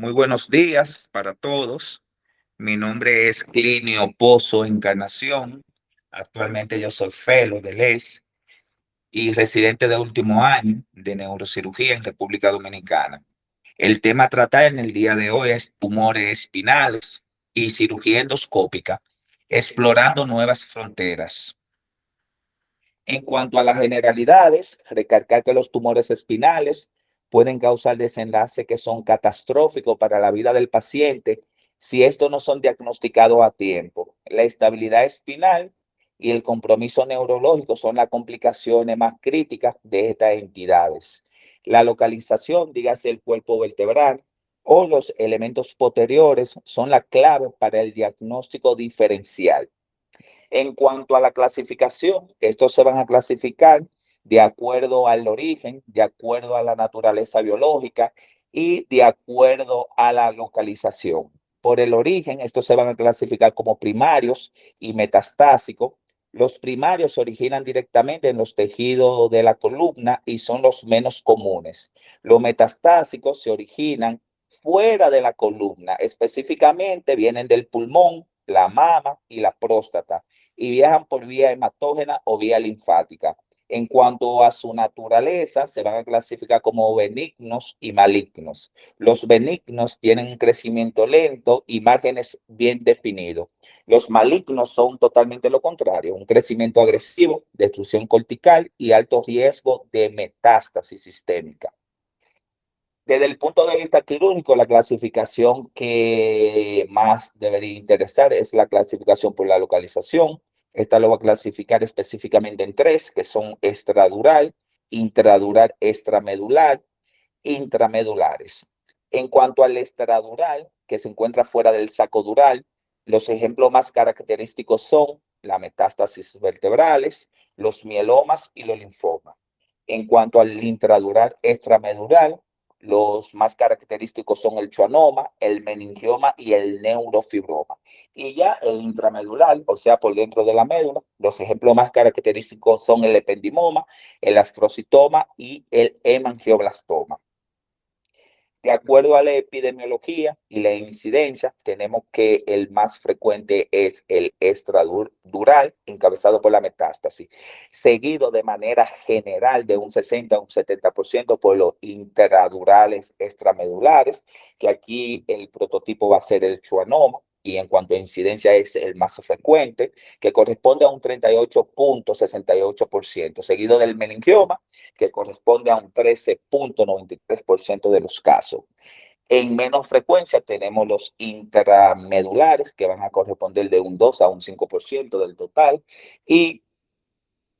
Muy buenos días para todos. Mi nombre es Clinio Pozo Encarnación. Actualmente yo soy fellow del ES y residente de último año de neurocirugía en República Dominicana. El tema a tratar en el día de hoy es tumores espinales y cirugía endoscópica, explorando nuevas fronteras. En cuanto a las generalidades, recalcar que los tumores espinales pueden causar desenlaces que son catastróficos para la vida del paciente si estos no son diagnosticados a tiempo. La estabilidad espinal y el compromiso neurológico son las complicaciones más críticas de estas entidades. La localización, dígase el cuerpo vertebral, o los elementos posteriores son la clave para el diagnóstico diferencial. En cuanto a la clasificación, estos se van a clasificar de acuerdo al origen, de acuerdo a la naturaleza biológica y de acuerdo a la localización. Por el origen, estos se van a clasificar como primarios y metastásicos. Los primarios se originan directamente en los tejidos de la columna y son los menos comunes. Los metastásicos se originan fuera de la columna, específicamente vienen del pulmón, la mama y la próstata y viajan por vía hematógena o vía linfática. En cuanto a su naturaleza, se van a clasificar como benignos y malignos. Los benignos tienen un crecimiento lento y márgenes bien definidos. Los malignos son totalmente lo contrario, un crecimiento agresivo, destrucción cortical y alto riesgo de metástasis sistémica. Desde el punto de vista quirúrgico, la clasificación que más debería interesar es la clasificación por la localización. Esta lo va a clasificar específicamente en tres, que son extradural, intradural, extramedular, intramedulares. En cuanto al extradural, que se encuentra fuera del saco dural, los ejemplos más característicos son la metástasis vertebrales, los mielomas y los linfomas. En cuanto al intradural extramedular, los más característicos son el schwannoma, el meningioma y el neurofibroma. Y ya el intramedular, o sea, por dentro de la médula, los ejemplos más característicos son el ependimoma, el astrocitoma y el hemangioblastoma. De acuerdo a la epidemiología y la incidencia, tenemos que el más frecuente es el extradural, encabezado por la metástasis, seguido de manera general de un 60 a un 70% por los intradurales extramedulares, que aquí el prototipo va a ser el schwannoma, y en cuanto a incidencia es el más frecuente, que corresponde a un 38.68%, seguido del meningioma, que corresponde a un 13.93% de los casos. En menos frecuencia tenemos los intramedulares, que van a corresponder de un 2 a un 5% del total, y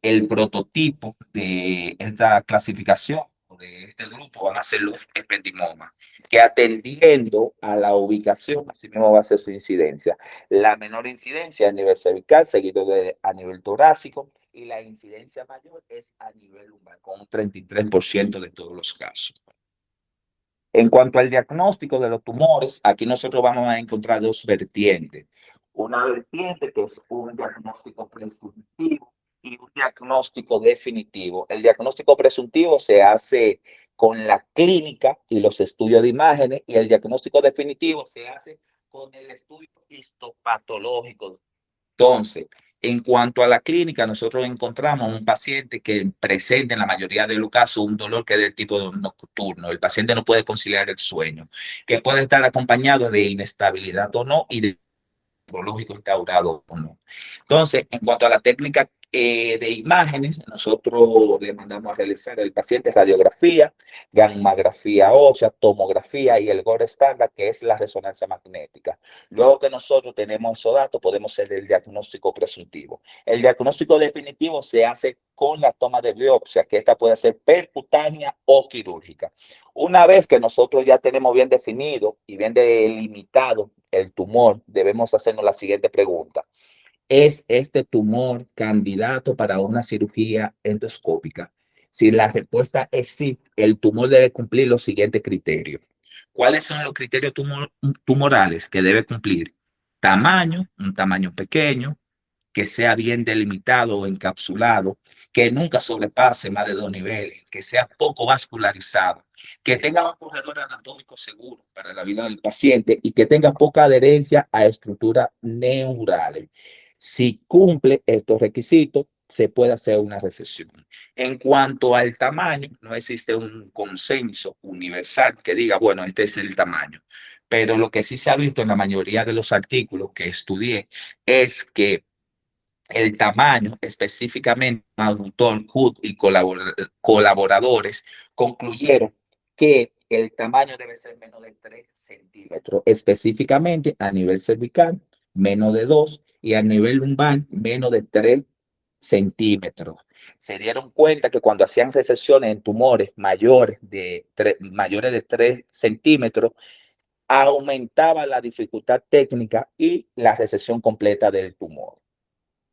el prototipo de esta clasificación o de este grupo van a ser los ependimomas, que atendiendo a la ubicación, así mismo va a ser su incidencia. La menor incidencia a nivel cervical, seguido de a nivel torácico, y la incidencia mayor es a nivel lumbar, con un 33% de todos los casos. En cuanto al diagnóstico de los tumores, aquí nosotros vamos a encontrar dos vertientes. Una vertiente que es un diagnóstico presuntivo y un diagnóstico definitivo. El diagnóstico presuntivo se hace con la clínica y los estudios de imágenes y el diagnóstico definitivo se hace con el estudio histopatológico. Entonces, en cuanto a la clínica, nosotros encontramos un paciente que presenta en la mayoría de los casos un dolor que es del tipo nocturno. El paciente no puede conciliar el sueño, que puede estar acompañado de inestabilidad o no y de neurológico instaurado o no. Entonces, en cuanto a la técnica de imágenes, nosotros le mandamos a realizar al paciente radiografía, gammagrafía ósea, tomografía y el gold estándar, que es la resonancia magnética. Luego que nosotros tenemos esos datos, podemos hacer el diagnóstico presuntivo. El diagnóstico definitivo se hace con la toma de biopsia, que esta puede ser percutánea o quirúrgica. Una vez que nosotros ya tenemos bien definido y bien delimitado el tumor, debemos hacernos la siguiente pregunta. ¿Es este tumor candidato para una cirugía endoscópica? Si la respuesta es sí, el tumor debe cumplir los siguientes criterios. ¿Cuáles son los criterios tumorales que debe cumplir? Tamaño, un tamaño pequeño, que sea bien delimitado o encapsulado, que nunca sobrepase más de 2 niveles, que sea poco vascularizado, que tenga un corredor anatómico seguro para la vida del paciente y que tenga poca adherencia a estructuras neurales. Si cumple estos requisitos, se puede hacer una recesión. En cuanto al tamaño, no existe un consenso universal que diga, bueno, este es el tamaño. Pero lo que sí se ha visto en la mayoría de los artículos que estudié es que el tamaño, específicamente, autor Hood y colaboradores concluyeron que el tamaño debe ser menos de 3 centímetros, específicamente a nivel cervical, menos de 2 y a nivel lumbar, menos de 3 centímetros. Se dieron cuenta que cuando hacían recesiones en tumores mayores de 3 centímetros, aumentaba la dificultad técnica y la recesión completa del tumor.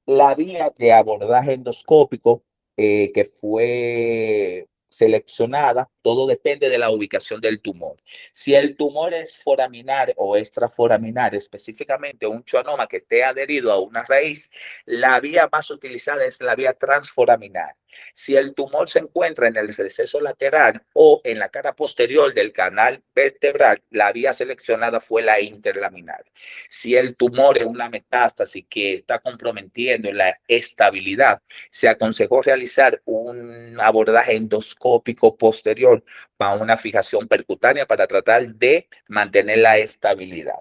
La vía de abordaje endoscópico que fue seleccionada, todo depende de la ubicación del tumor. Si el tumor es foraminar o extraforaminar, específicamente un schwannoma que esté adherido a una raíz, la vía más utilizada es la vía transforaminar. Si el tumor se encuentra en el receso lateral o en la cara posterior del canal vertebral, la vía seleccionada fue la interlaminar. Si el tumor es una metástasis que está comprometiendo la estabilidad, se aconsejó realizar un abordaje endoscópico posterior para una fijación percutánea para tratar de mantener la estabilidad.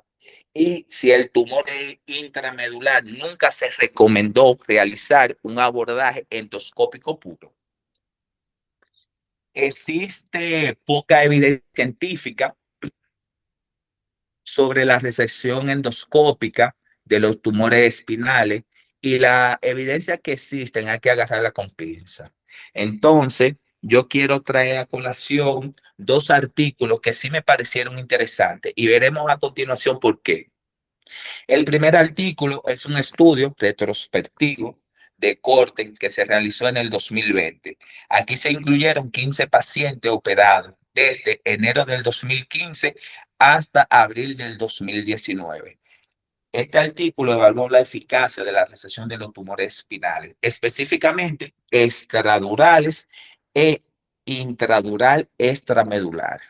Y si el tumor es intramedular, nunca se recomendó realizar un abordaje endoscópico puro. Existe poca evidencia científica sobre la resección endoscópica de los tumores espinales y la evidencia que existen hay que agarrarla con pinza. Entonces, yo quiero traer a colación 2 artículos que sí me parecieron interesantes y veremos a continuación por qué. El primer artículo es un estudio retrospectivo de corte que se realizó en el 2020. Aquí se incluyeron 15 pacientes operados desde enero del 2015 hasta abril del 2019. Este artículo evaluó la eficacia de la resección de los tumores espinales, específicamente extradurales e intradural extramedular.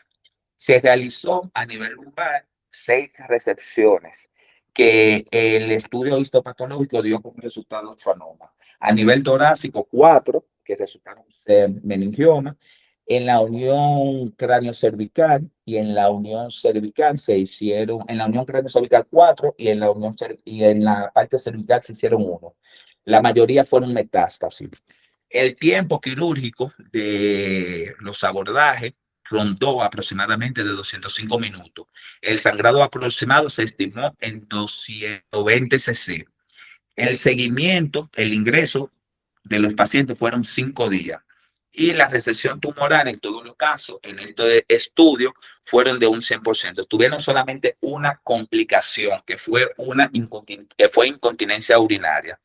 Se realizó a nivel lumbar 6 resecciones que el estudio histopatológico dio como resultado schwannoma. A nivel torácico, 4 que resultaron ser meningioma. En la unión cráneo-cervical y en la unión cervical se hicieron, en la unión cráneo-cervical 4 y y en la parte cervical se hicieron 1. La mayoría fueron metástasis. El tiempo quirúrgico de los abordajes rondó aproximadamente de 205 minutos. El sangrado aproximado se estimó en 220 cc. El seguimiento, el ingreso de los pacientes fueron 5 días. Y la resección tumoral en todos los casos en este estudio fueron de un 100%. Tuvieron solamente una complicación que fue incontinencia urinaria.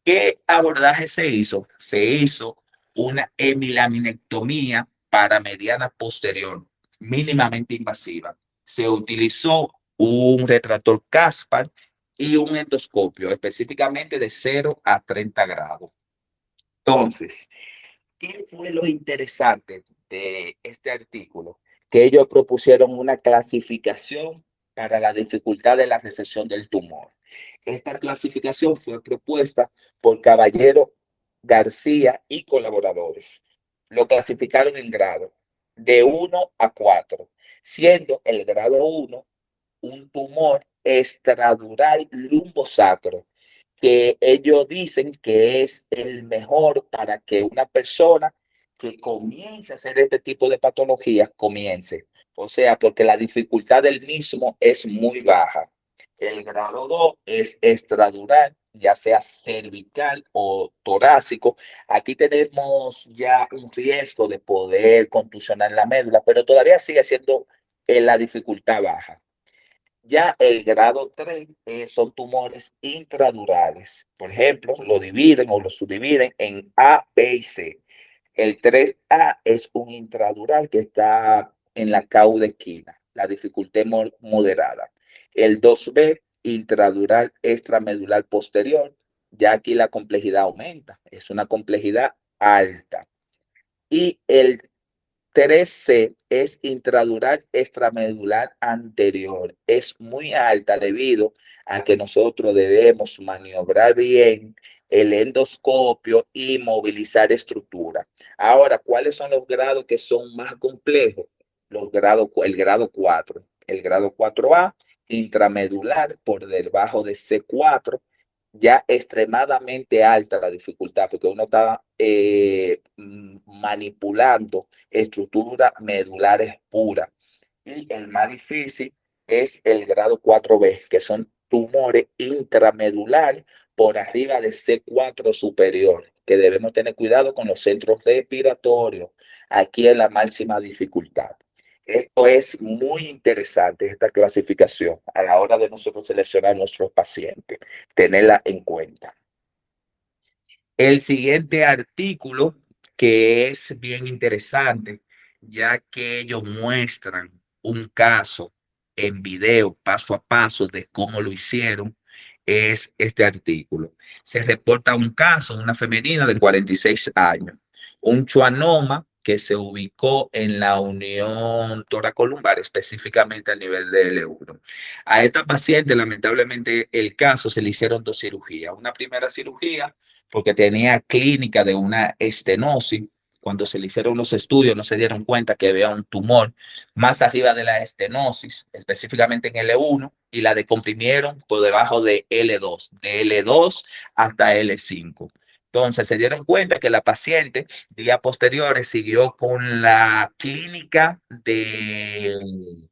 ¿Qué abordaje se hizo? Se hizo una hemilaminectomía para mediana posterior, mínimamente invasiva. Se utilizó un retractor Caspar y un endoscopio, específicamente de 0 a 30 grados. Entonces, ¿qué fue lo interesante de este artículo? Que ellos propusieron una clasificación para la dificultad de la resección del tumor. Esta clasificación fue propuesta por Caballero, García y colaboradores. Lo clasificaron en grado de 1 a 4, siendo el grado 1 un tumor extradural lumbosacro, que ellos dicen que es el mejor para que una persona que comience a hacer este tipo de patologías comience. O sea, porque la dificultad del mismo es muy baja. El grado 2 es extradural, ya sea cervical o torácico. Aquí tenemos ya un riesgo de poder contusionar la médula, pero todavía sigue siendo la dificultad baja. Ya el grado 3 son tumores intradurales. Por ejemplo, lo dividen o lo subdividen en A, B y C. El 3A es un intradural que está en la cauda esquina, la dificultad moderada. El 2B, intradural extramedular posterior. ya aquí la complejidad aumenta, es una complejidad alta. Y el 3C es intradural extramedular anterior. Es muy alta debido a que nosotros debemos maniobrar bien el endoscopio y movilizar estructura. Ahora, ¿cuáles son los grados que son más complejos? El grado 4. El grado 4A, intramedular por debajo de C4, ya extremadamente alta la dificultad, porque uno está manipulando estructuras medulares puras. Y el más difícil es el grado 4B, que son tumores intramedulares por arriba de C4 superior, que debemos tener cuidado con los centros respiratorios. Aquí es la máxima dificultad. Esto es muy interesante, esta clasificación, a la hora de nosotros seleccionar nuestros pacientes, tenerla en cuenta. El siguiente artículo, que es bien interesante, ya que ellos muestran un caso en video paso a paso de cómo lo hicieron, es este artículo. Se reporta un caso, una femenina de 46 años, un schwannoma que se ubicó en la unión toracolumbar, específicamente a nivel de L1. A esta paciente, lamentablemente, el caso se le hicieron dos cirugías. Una primera cirugía porque tenía clínica de una estenosis. Cuando se le hicieron los estudios, no se dieron cuenta que había un tumor más arriba de la estenosis, específicamente en L1, y la decomprimieron por debajo de L2, de L2 hasta L5. Entonces se dieron cuenta que la paciente, días posteriores, siguió con la clínica de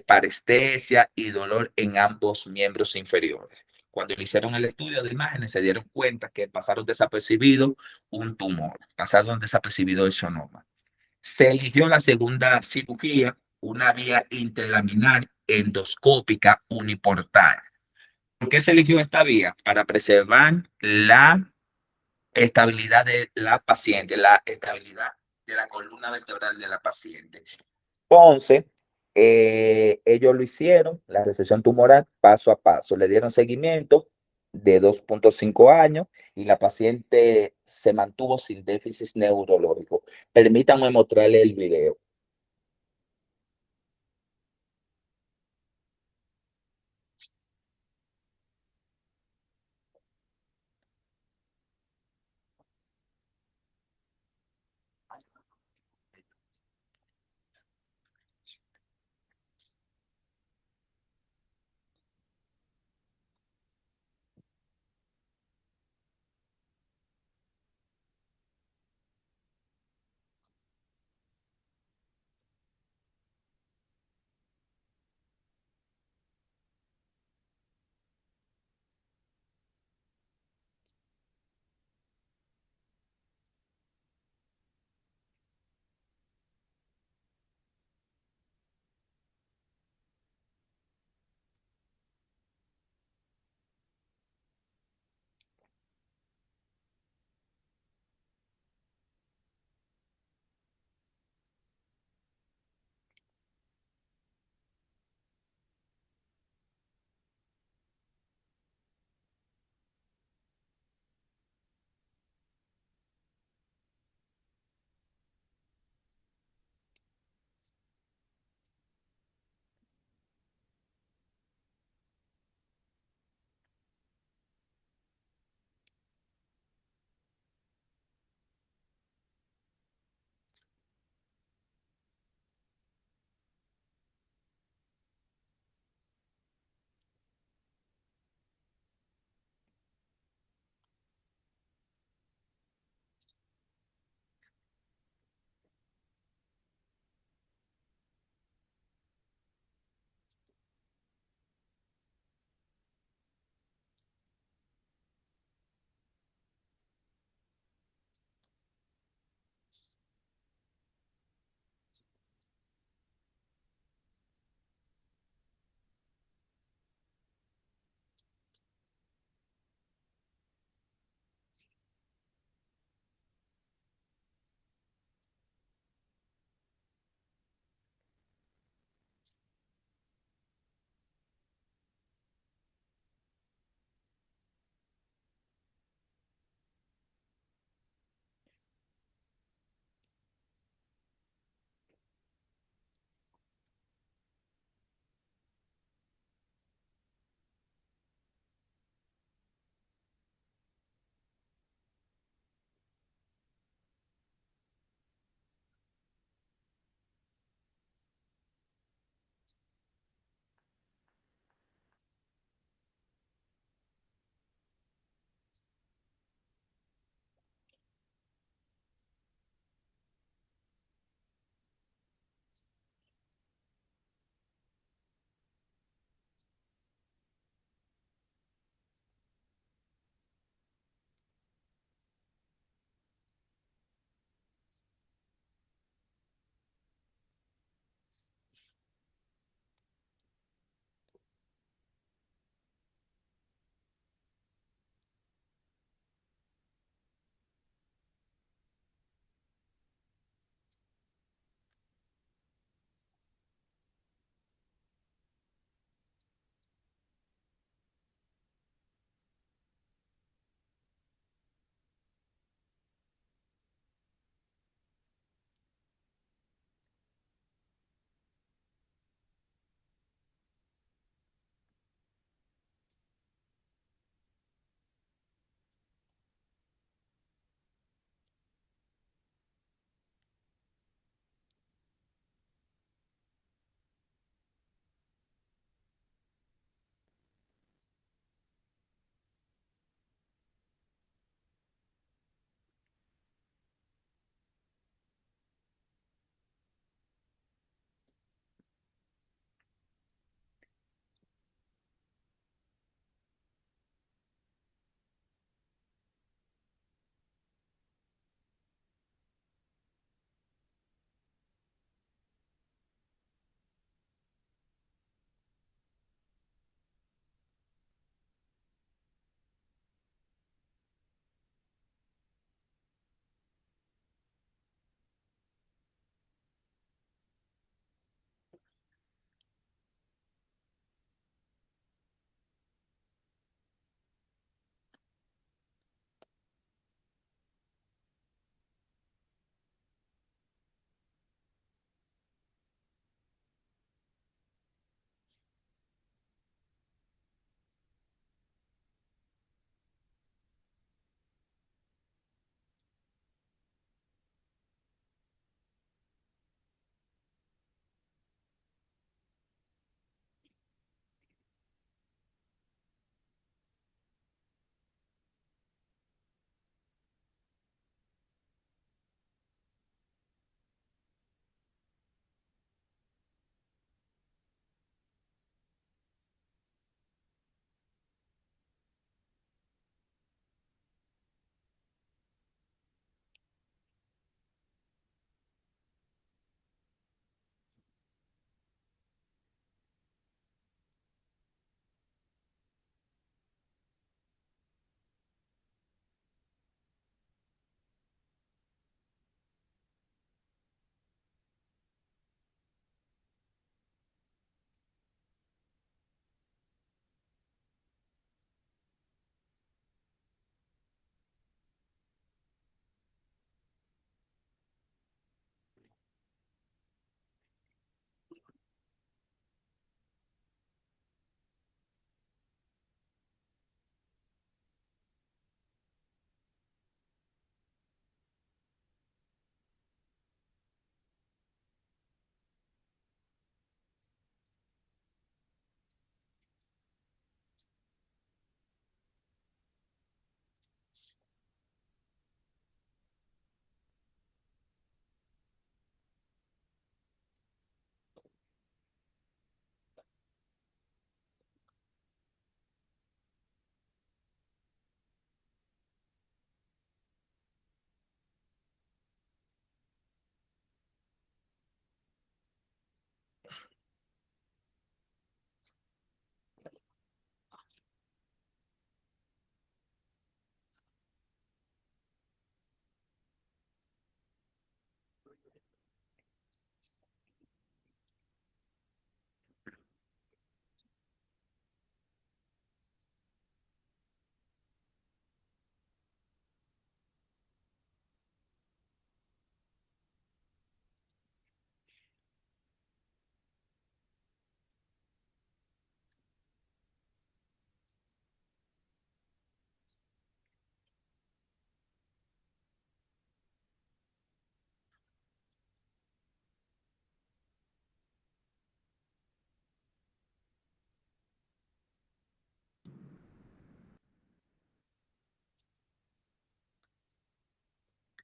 parestesia y dolor en ambos miembros inferiores. Cuando le hicieron el estudio de imágenes, se dieron cuenta que pasaron desapercibido un tumor, pasaron desapercibido el sonoma. Se eligió la segunda cirugía, una vía interlaminar endoscópica uniportal. ¿Por qué se eligió esta vía? Para preservar la estabilidad de la paciente, la estabilidad de la columna vertebral de la paciente. Entonces, ellos lo hicieron, la resección tumoral, paso a paso. Le dieron seguimiento de 2,5 años y la paciente se mantuvo sin déficit neurológico. Permítanme mostrarle el video.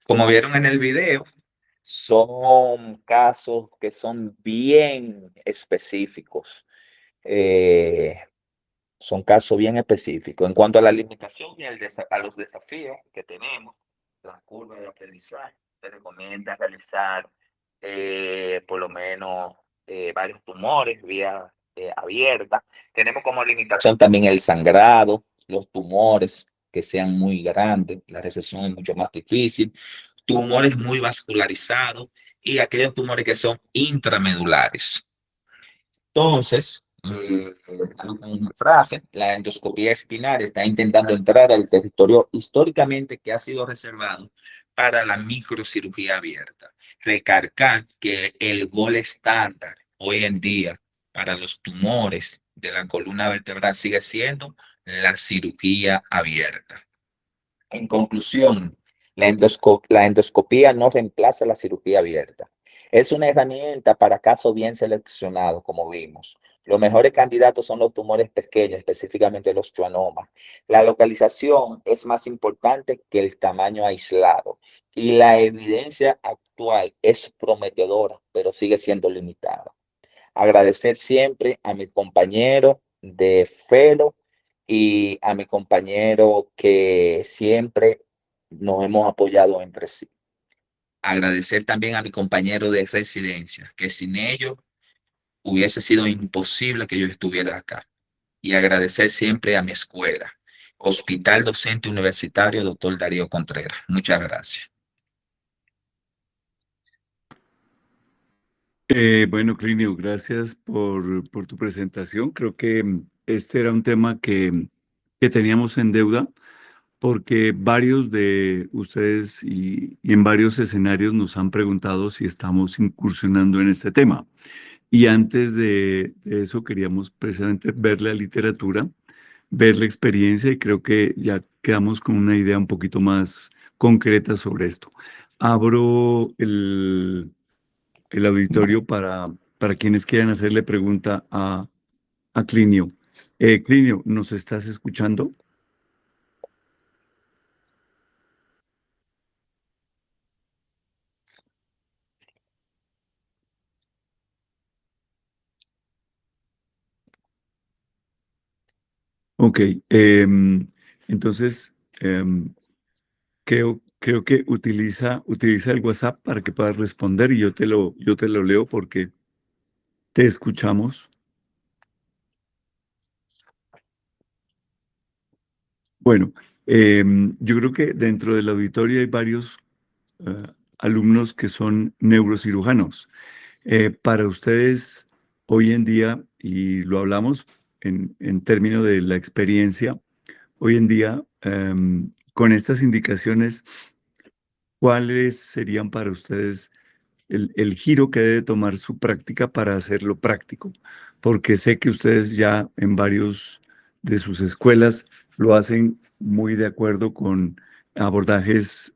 Como vieron en el video, son casos que son bien específicos. Eh, Son casos bien específicos. En cuanto a la limitación y a los desafíos que tenemos, la curva de aprendizaje, se recomienda realizar por lo menos varios tumores vía abierta. Tenemos como limitación también el sangrado, los tumores que sean muy grandes, la recesión es mucho más difícil, tumores muy vascularizados y aquellos tumores que son intramedulares. Entonces, una frase, la endoscopía espinal está intentando entrar al territorio históricamente que ha sido reservado para la microcirugía abierta. Recargar que el gol estándar hoy en día para los tumores de la columna vertebral sigue siendo la cirugía abierta. En conclusión, la endoscopía no reemplaza la cirugía abierta. Es una herramienta para casos bien seleccionados, como vimos. Los mejores candidatos son los tumores pequeños, específicamente los schwannomas. La localización es más importante que el tamaño aislado. Y la evidencia actual es prometedora, pero sigue siendo limitada. Agradecer siempre a mi compañero de Felo y a mi compañero que siempre nos hemos apoyado entre sí. Agradecer también a mi compañero de residencia, que sin ellos hubiese sido imposible que yo estuviera acá. Y agradecer siempre a mi escuela, Hospital Docente Universitario Doctor Darío Contreras. Muchas gracias. Bueno, Clinio, gracias por tu presentación. Creo que este era un tema que teníamos en deuda porque varios de ustedes y en varios escenarios nos han preguntado si estamos incursionando en este tema. Y antes de eso queríamos precisamente ver la literatura, ver la experiencia y creo que ya quedamos con una idea un poquito más concreta sobre esto. Abro el auditorio para quienes quieran hacerle pregunta a Clinio. Clinio, ¿nos estás escuchando? Ok, entonces creo que utiliza el WhatsApp para que puedas responder y yo te lo leo porque te escuchamos. Bueno, yo creo que dentro del auditorio hay varios alumnos que son neurocirujanos. Para ustedes, hoy en día, y lo hablamos en términos de la experiencia, hoy en día, con estas indicaciones, ¿cuáles serían para ustedes el giro que debe tomar su práctica para hacerlo práctico? Porque sé que ustedes ya en varios de sus escuelas lo hacen muy de acuerdo con abordajes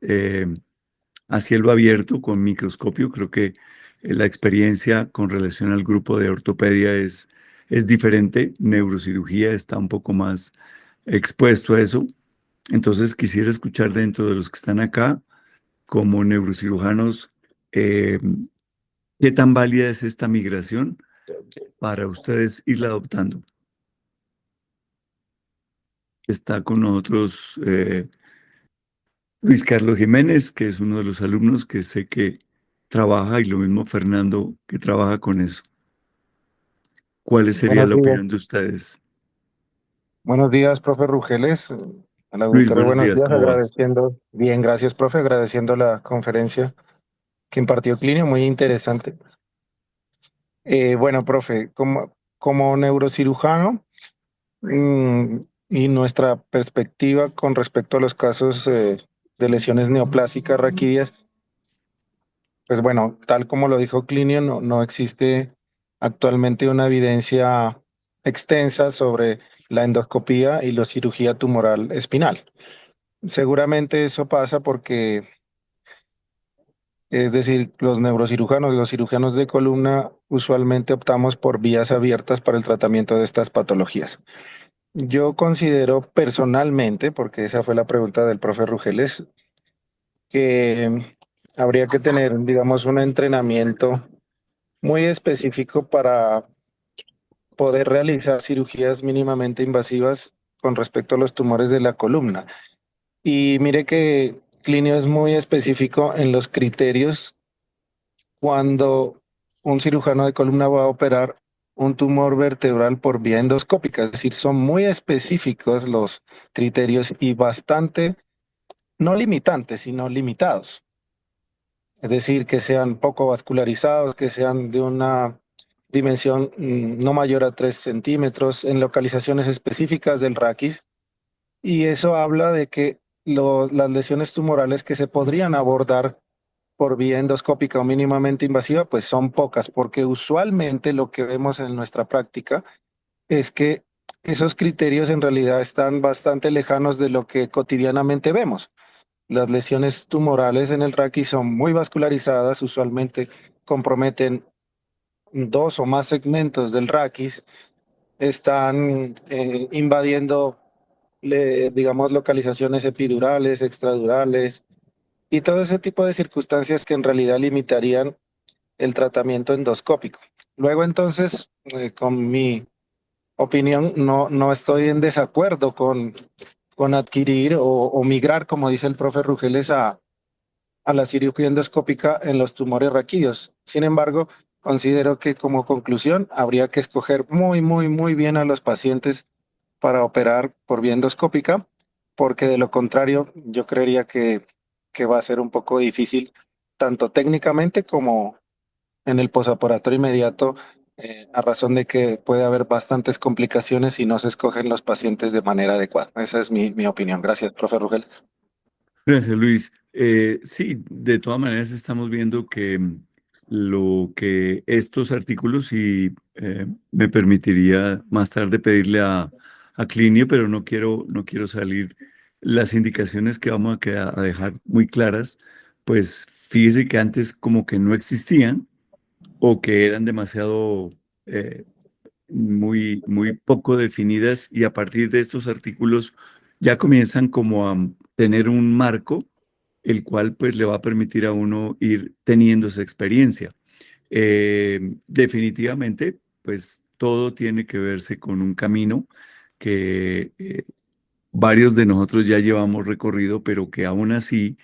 a cielo abierto con microscopio. Creo que la experiencia con relación al grupo de ortopedia es diferente. Neurocirugía está un poco más expuesto a eso. Entonces quisiera escuchar dentro de los que están acá, como neurocirujanos, eh, ¿qué tan válida es esta migración para ustedes irla adoptando? Está con nosotros Luis Carlos Jiménez, que es uno de los alumnos que sé que trabaja, y lo mismo Fernando, que trabaja con eso. ¿Cuál sería Buenos la días. opinión de ustedes? Buenos días, profe Rugeles. Al Luis, auditorio, buenos buenos días, días, ¿cómo vas? agradeciendo. Bien, gracias, profe, agradeciendo la conferencia que impartió Clinio, muy interesante. Bueno, profe, como neurocirujano, mm, y nuestra perspectiva con respecto a los casos de lesiones neoplásicas raquídeas, pues bueno, tal como lo dijo Clinio, no existe actualmente una evidencia extensa sobre la endoscopía y la cirugía tumoral espinal. Seguramente eso pasa porque, es decir, los neurocirujanos, los cirujanos de columna, usualmente optamos por vías abiertas para el tratamiento de estas patologías. Yo considero personalmente, porque esa fue la pregunta del profe Rugeles, que habría que tener, digamos, un entrenamiento muy específico para poder realizar cirugías mínimamente invasivas con respecto a los tumores de la columna. Y mire que Clinio es muy específico en los criterios cuando un cirujano de columna va a operar un tumor vertebral por vía endoscópica, es decir, son muy específicos los criterios y bastante, no limitantes, sino limitados. Es decir, que sean poco vascularizados, que sean de una dimensión no mayor a 3 centímetros en localizaciones específicas del raquis. Y eso habla de que las lesiones tumorales que se podrían abordar por vía endoscópica o mínimamente invasiva, pues son pocas, porque usualmente lo que vemos en nuestra práctica es que esos criterios en realidad están bastante lejanos de lo que cotidianamente vemos. Las lesiones tumorales en el raquis son muy vascularizadas, usualmente comprometen dos o más segmentos del raquis, están invadiendo, digamos, localizaciones epidurales, extradurales y todo ese tipo de circunstancias que en realidad limitarían el tratamiento endoscópico. Luego entonces, con mi opinión, no estoy en desacuerdo con adquirir o migrar, como dice el profe Rugeles, a la cirugía endoscópica en los tumores raquídeos. Sin embargo, considero que como conclusión habría que escoger muy bien a los pacientes para operar por vía endoscópica, porque de lo contrario yo creería que va a ser un poco difícil, tanto técnicamente como en el posoperatorio inmediato, a razón de que puede haber bastantes complicaciones si no se escogen los pacientes de manera adecuada. Esa es mi opinión. Gracias, profe Rugel. Gracias, Luis. Sí, de todas maneras estamos viendo que lo que estos artículos, y me permitiría más tarde pedirle a Clinio, pero no quiero salir. Las indicaciones que vamos a dejar muy claras, pues fíjese que antes como que no existían o que eran demasiado muy poco definidas, y a partir de estos artículos ya comienzan como a tener un marco, el cual pues le va a permitir a uno ir teniendo esa experiencia. Definitivamente, pues todo tiene que verse con un camino que varios de nosotros ya llevamos recorrido, pero que aún así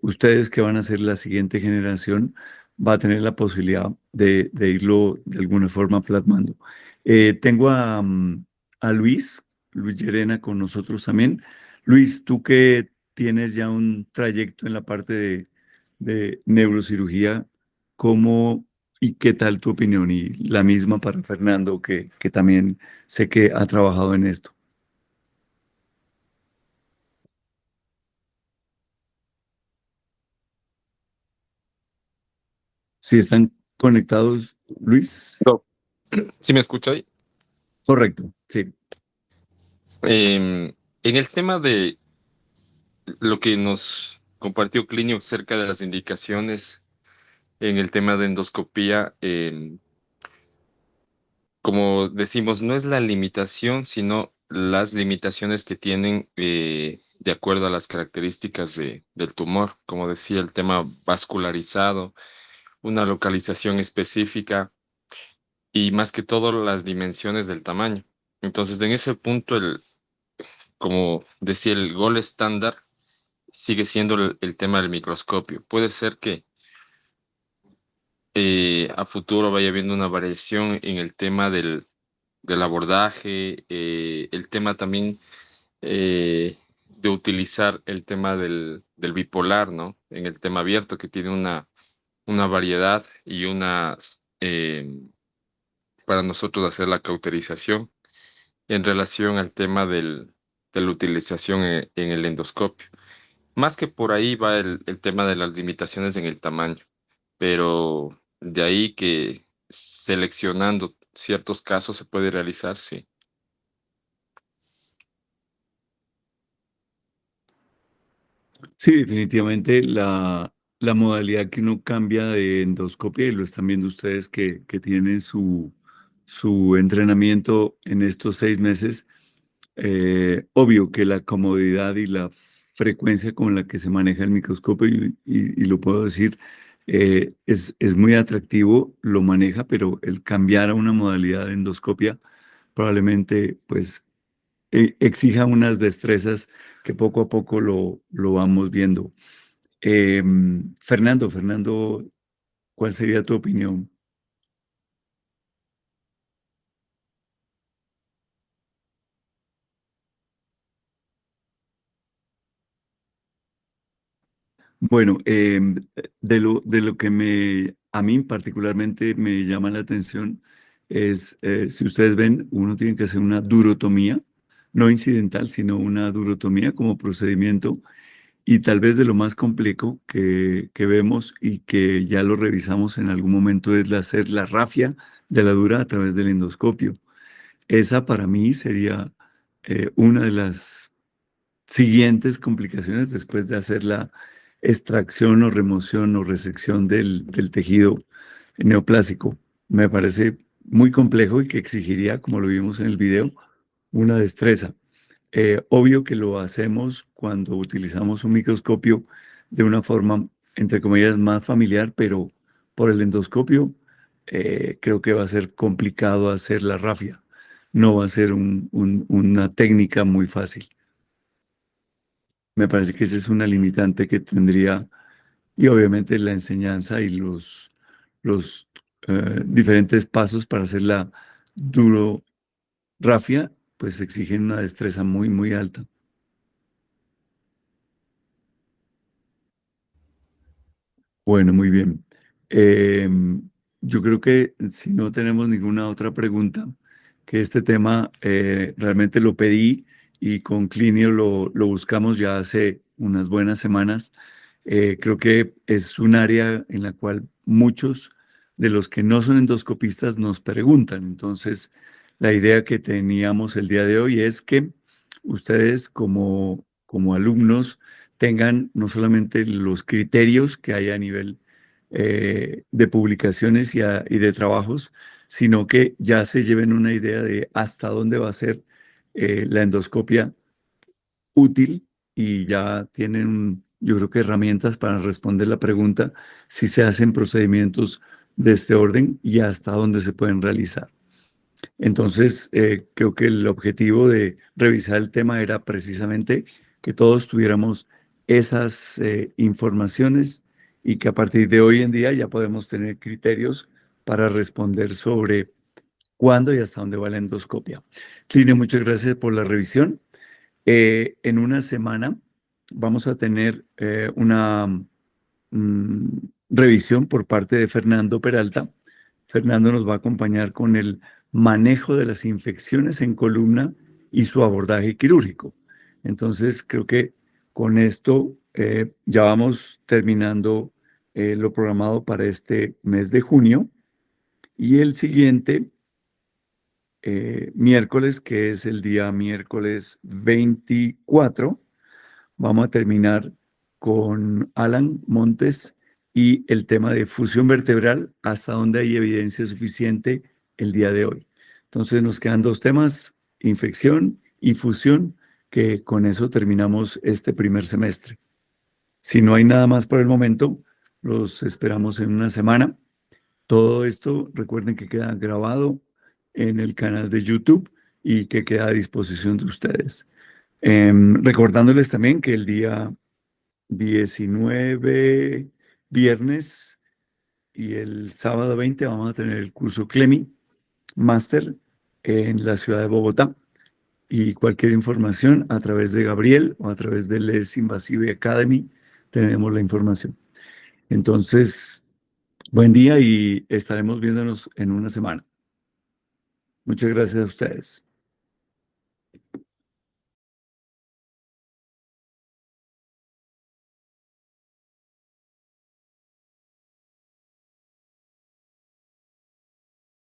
ustedes, que van a ser la siguiente generación, va a tener la posibilidad de irlo de alguna forma plasmando. Tengo a Luis Llerena con nosotros también. Luis, tú que tienes ya un trayecto en la parte de neurocirugía, ¿cómo y qué tal tu opinión? Y la misma para Fernando, que también sé que ha trabajado en esto. Si están conectados, Luis. No. ¿Sí me escucha ahí? Correcto, sí. En el tema de lo que nos compartió Clinio acerca de las indicaciones en el tema de endoscopía, como decimos, no es la limitación, sino las limitaciones que tienen de acuerdo a las características del tumor. Como decía, el tema vascularizado, una localización específica y más que todo las dimensiones del tamaño. Entonces, en ese punto, como decía, el gol estándar sigue siendo el tema del microscopio. Puede ser que a futuro vaya habiendo una variación en el tema del abordaje, el tema también de utilizar el tema del bipolar, ¿no? En el tema abierto, que tiene una variedad y para nosotros hacer la cauterización en relación al tema de la utilización en el endoscopio. Más que por ahí va el tema de las limitaciones en el tamaño, pero de ahí que seleccionando ciertos casos se puede realizar, sí. Sí, definitivamente la modalidad que uno cambia de endoscopia, y lo están viendo ustedes que tienen su entrenamiento en estos 6 meses, obvio que la comodidad y la frecuencia con la que se maneja el microscopio, y lo puedo decir, es muy atractivo, lo maneja, pero el cambiar a una modalidad de endoscopia probablemente pues exija unas destrezas que poco a poco lo vamos viendo. Fernando, ¿cuál sería tu opinión? Bueno, de lo que a mí particularmente me llama la atención es, si ustedes ven, uno tiene que hacer una durotomía, no incidental, sino una durotomía como procedimiento, y tal vez de lo más complejo que vemos y que ya lo revisamos en algún momento es hacer la rafia de la dura a través del endoscopio. Esa para mí sería una de las siguientes complicaciones después de hacer la extracción o remoción o resección del tejido neoplásico. Me parece muy complejo y que exigiría, como lo vimos en el video, una destreza. Obvio que lo hacemos cuando utilizamos un microscopio de una forma, entre comillas, más familiar, pero por el endoscopio creo que va a ser complicado hacer la rafia. No va a ser una técnica muy fácil. Me parece que esa es una limitante que tendría, y obviamente la enseñanza y los diferentes pasos para hacer la duro rafia, pues exigen una destreza muy, muy alta. Bueno, muy bien. Eh, yo creo que si no tenemos ninguna otra pregunta, que este tema realmente lo pedí y con Clinio lo buscamos ya hace unas buenas semanas. Creo que es un área en la cual muchos de los que no son endoscopistas nos preguntan. Entonces, la idea que teníamos el día de hoy es que ustedes como alumnos tengan no solamente los criterios que hay a nivel de publicaciones y de trabajos, sino que ya se lleven una idea de hasta dónde va a ser la endoscopia útil, y ya tienen, yo creo que herramientas para responder la pregunta si se hacen procedimientos de este orden y hasta dónde se pueden realizar. Entonces, creo que el objetivo de revisar el tema era precisamente que todos tuviéramos esas informaciones, y que a partir de hoy en día ya podemos tener criterios para responder sobre cuándo y hasta dónde va la endoscopia. Cline, muchas gracias por la revisión. En una semana vamos a tener una mm, revisión por parte de Fernando Peralta. Fernando nos va a acompañar con el manejo de las infecciones en columna y su abordaje quirúrgico. Entonces, creo que con esto ya vamos terminando lo programado para este mes de junio, y el siguiente miércoles, que es el día miércoles 24, vamos a terminar con Alan Montes y el tema de fusión vertebral, hasta donde hay evidencia suficiente el día de hoy. Entonces nos quedan dos temas, infección y fusión, que con eso terminamos este primer semestre. Si no hay nada más por el momento, los esperamos en una semana. Todo esto, recuerden que queda grabado en el canal de YouTube y que queda a disposición de ustedes. Recordándoles también que el día 19, viernes, y el sábado 20 vamos a tener el curso CLEMI Master en la ciudad de Bogotá. Y cualquier información a través de Gabriel o a través de Les Invasive Academy tenemos la información. Entonces, Buen día y estaremos viéndonos en una semana. Muchas gracias a ustedes.